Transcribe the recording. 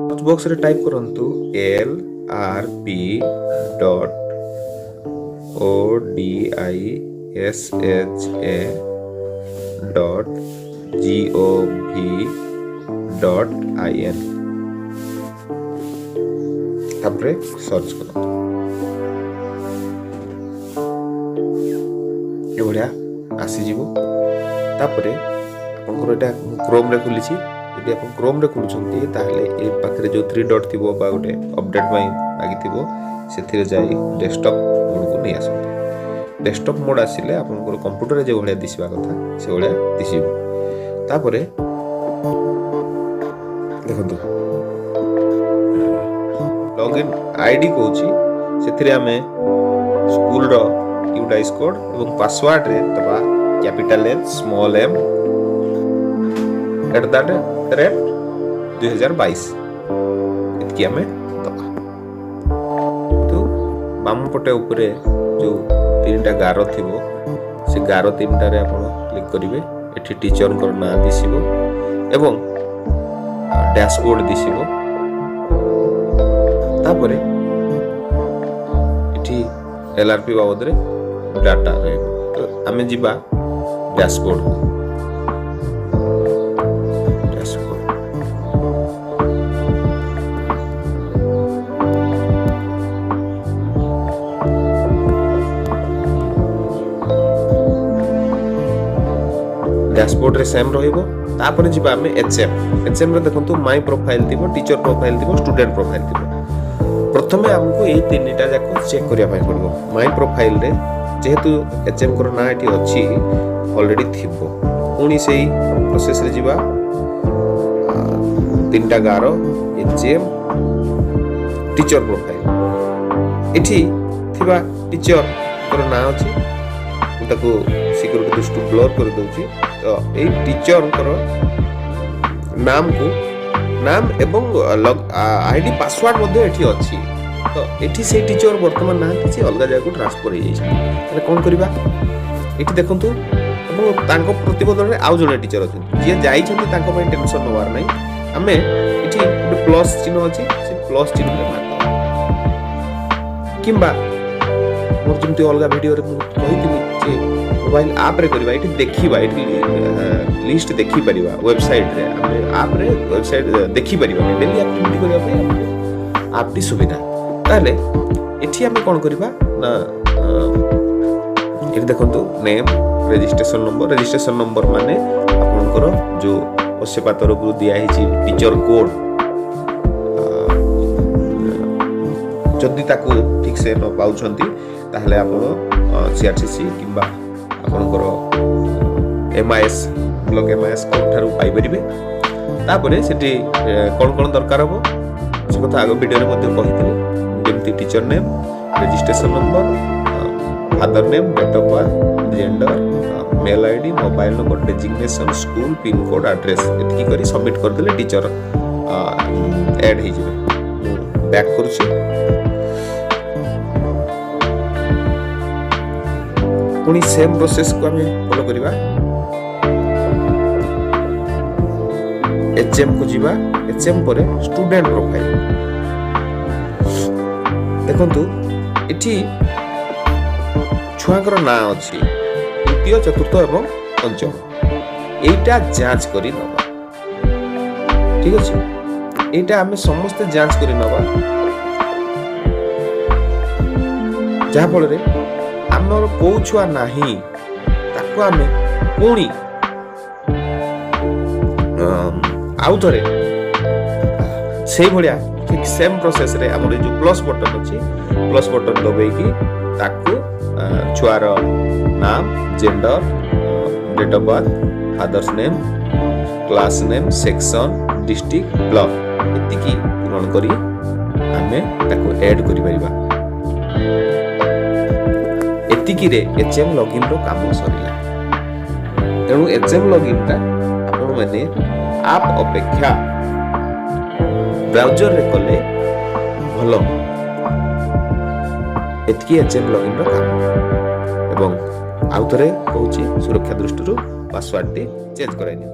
Search box रे type करंतु lrp.odisha.gov.in तापरे सर्च करो ये बढ़िया आसी जीवो तापरे आपनकर एटा क्रोम रे खुलिछि यदि आप क्रोम रे खुलछंती ताहले ए पाखरे जो 3 डॉट थिबो बा गोटे अपडेट माई लागी थिबो सेथिरे जाई डेस्कटॉप मोड को नै आसंती डेस्कटॉप मोड आसिले आपनकर कंप्यूटर रे जे भलिया दिसबा कथा से भलिया दिसिबो तापरे देखंतु लॉगिन आईडी कहूची सेथिरे हमें स्कूल रो यूडाइस कोड एवं पासवर्ड रे तबा कैपिटल एम स्मॉल एम @2022 इतकी हमें दबा तो बाम पटे ऊपर जो तीनटा गारो थिबो से गारो तीनटा रे आपण क्लिक करिवे एठी टीचर को नाम दिसिबो एवं डैशबोर्ड दिसिबो तापरे एठी एलआरपी बाबद रे डाटा रे तो हमें जिबा डैशबोर्ड डैशबोर्ड रे सेम रहिबो तापरे जिबा हमें एचएम रे देखंतु माय प्रोफाइल थिबो टीचर प्रोफाइल थिबो स्टूडेंट प्रोफाइल थिबो प्रथमे हमको ए तीनटा जाको चेक करिया पाई पड़बो माय प्रोफाइल रे जेहेतु एचएम कर ना एठी अछि ऑलरेडी थिबो पुनी सेही प्रोसेस रे जिबा तीनटा गारो एचएम टीचर प्रोफाइल एठी थिबा टीचर कर ना अछि ताको सिक्योरिटी दृष्टि ब्लर कर दउची तो ए टीचर कर नाम को नाम एवं आईडी पासवर्ड मध्ये एठी अछि तो एठी से टीचर वर्तमान ना किसी अलग जगह को ट्रांसफर हो जाई ताले कोन करबा एठी देखंतु एवं तांको प्रतिबदल रे आउ जने टीचर अछि जे जाई छथि तांको पय टेंशन नवार नै हमें एठी प्लस चिन्ह अछि से प्लस चिन्ह रे मार किंबा मोर जमती अलग वीडियो रे कहितनी जे मोबाइल ऐप रे करबा एठी देखिबा एठी लिस्ट देखि परिबा वेबसाइट रे हम ऐप रे वेबसाइट देखि परिबा डेली एक्टिविटी करबा पे आपटी सुविधा ताले एठी हम कोन करबा ना एठी देखंतु नेम रजिस्ट्रेशन नंबर माने आपनकर जो ओसेपा तरफ दिया हिची टीचर कोड जदि ताको ठीक से न पाउछंती ताहले आपण सीआरसीसी किंबा आपनकर एमआईएस ब्लॉक एमआईएस कोठारु पाई परिबे तापरे सेठी कोन कोन दरकार हो से कथा आगो वीडियो रे मध्ये कहितले जेमती teacher name registration number father name date of birth gender mail ID mobile number designation school pin code address एतकी करी सबमिट कर देले टीचर ऐड हे जिवे बैक करछि पुनी सेम प्रोसेस को हमें फॉलो करिबा एचएम को जीवा एचएम परे स्टूडेंट प्रोफाइल देखंतु एठी छुआकर ना अछि तृतीय चतुर्थ एवं पंचम एटा जांच करी नबा ठीक अछि एटा हमें समस्त जांच करी नबा जा फल रे हमर को छुआ नाही ताको हमें पुणी आउ थरे से भलिया ठीक सेम प्रोसेस रे हमर जो प्लस बटन अछि प्लस बटन दबेई की ताको छुआर नाम gender date of birth father's name class name section district block एतिकी पूर्ण करी हमें ताको ऐड करि परिबा एतिकी रे एचएम लॉगिन रो काम सरिला तेणु एचएम लॉगिन ता आपण माने आप अपेक्षा ब्राउजर रे कले भलो एतिकी एचएम लॉगिन रो काम एवं आउथरे कहूची सुरक्षा दृष्टि पासवर्ड टी चेंज कराइनी।